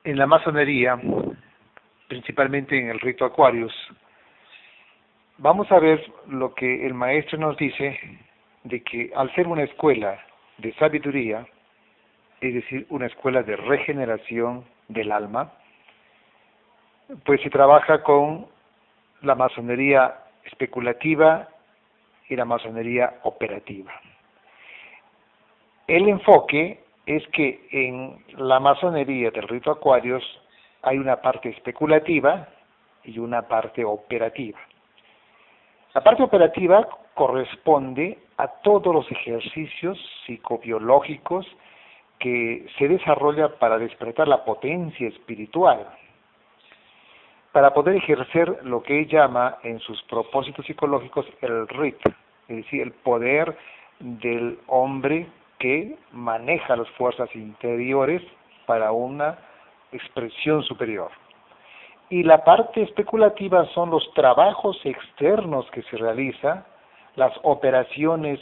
En la masonería, principalmente en el rito Aquarius, vamos a ver lo que el maestro nos dice de que al ser una escuela de sabiduría, es decir, una escuela de regeneración del alma, pues se trabaja con la masonería especulativa y la masonería operativa. El enfoque es que en la masonería del rito Aquarius hay una parte especulativa y una parte operativa. La parte operativa corresponde a todos los ejercicios psicobiológicos que se desarrollan para despertar la potencia espiritual, para poder ejercer lo que él llama en sus propósitos psicológicos el RIT, es decir, el poder del hombre que maneja las fuerzas interiores para una expresión superior. Y la parte especulativa son los trabajos externos que se realizan, las operaciones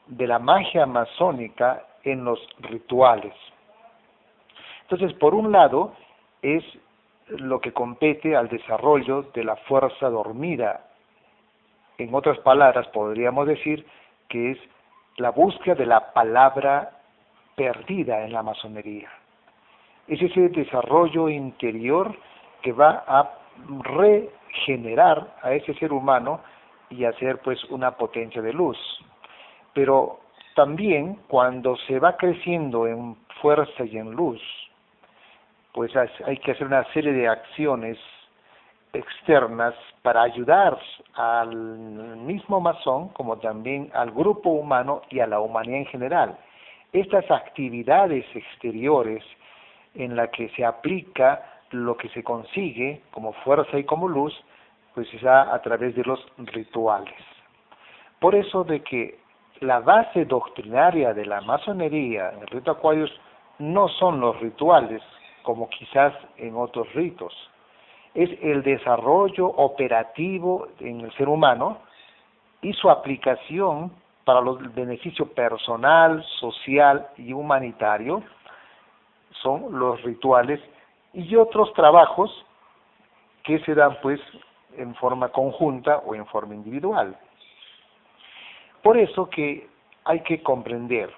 de la magia masónica en los rituales. Entonces, por un lado, es lo que compete al desarrollo de la fuerza dormida. En otras palabras, podríamos decir que es la búsqueda de la palabra perdida en la masonería. Es ese desarrollo interior que va a regenerar a ese ser humano y hacer pues una potencia de luz. Pero también cuando se va creciendo en fuerza y en luz, pues hay que hacer una serie de acciones externas para ayudar al mismo masón como también al grupo humano y a la humanidad en general. Estas actividades exteriores en las que se aplica lo que se consigue como fuerza y como luz, pues se da a través de los rituales. Por eso de que la base doctrinaria de la masonería en el rito Aquarius no son los rituales, como quizás en otros ritos. Es el desarrollo operativo en el ser humano y su aplicación para el beneficio personal, social y humanitario son los rituales y otros trabajos que se dan pues en forma conjunta o en forma individual. Por eso que hay que comprender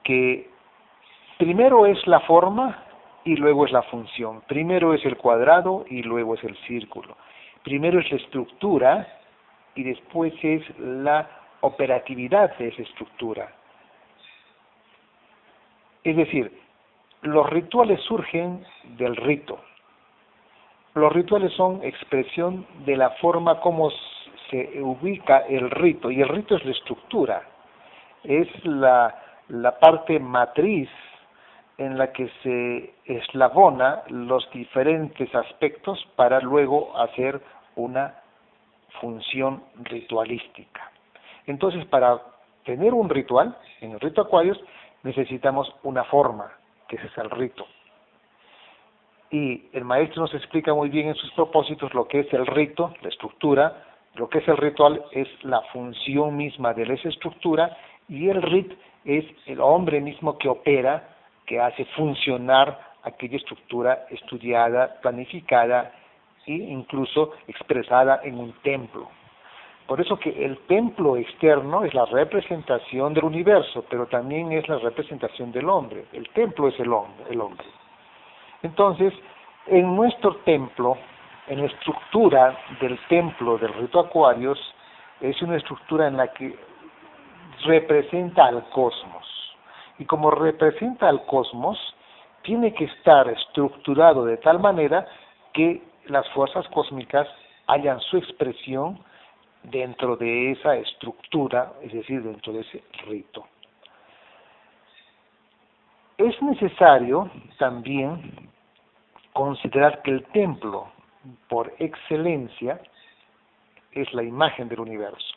que primero es la forma y luego es la función. Primero es el cuadrado y luego es el círculo. Primero es la estructura y después es la operatividad de esa estructura. Es decir, los rituales surgen del rito. Los rituales son expresión de la forma como se ubica el rito, y el rito es la estructura, es la parte matriz en la que se eslabona los diferentes aspectos para luego hacer una función ritualística. Entonces, para tener un ritual, en el rito Aquarius, necesitamos una forma, que ese es el rito. Y el maestro nos explica muy bien en sus propósitos lo que es el rito, la estructura, lo que es el ritual es la función misma de esa estructura, y el rit es el hombre mismo que opera, que hace funcionar aquella estructura estudiada, planificada e incluso expresada en un templo. Por eso que el templo externo es la representación del universo, pero también es la representación del hombre. El templo es el hombre. Entonces, en nuestro templo, en la estructura del templo del rito Aquarius, es una estructura en la que representa al cosmos. Y como representa al cosmos, tiene que estar estructurado de tal manera que las fuerzas cósmicas hayan su expresión dentro de esa estructura, es decir, dentro de ese rito. Es necesario también considerar que el templo, por excelencia, es la imagen del universo.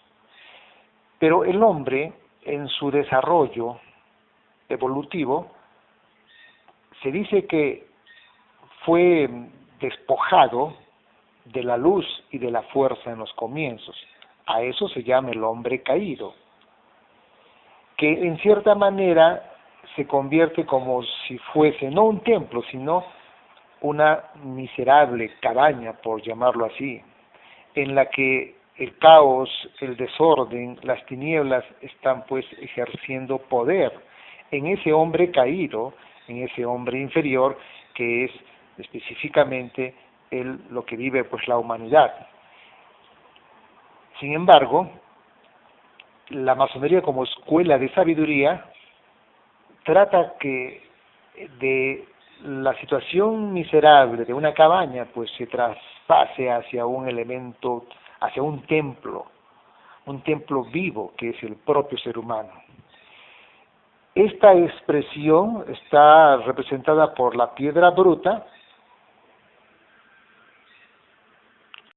Pero el hombre, en su desarrollo evolutivo, se dice que fue despojado de la luz y de la fuerza en los comienzos. A eso se llama el hombre caído, que en cierta manera se convierte como si fuese no un templo, sino una miserable cabaña, por llamarlo así, en la que el caos, el desorden, las tinieblas están pues ejerciendo poder en ese hombre caído, en ese hombre inferior, que es específicamente lo que vive pues la humanidad. Sin embargo, la masonería como escuela de sabiduría trata que de la situación miserable de una cabaña pues se traspase hacia un elemento, hacia un templo vivo que es el propio ser humano. Esta expresión está representada por la piedra bruta,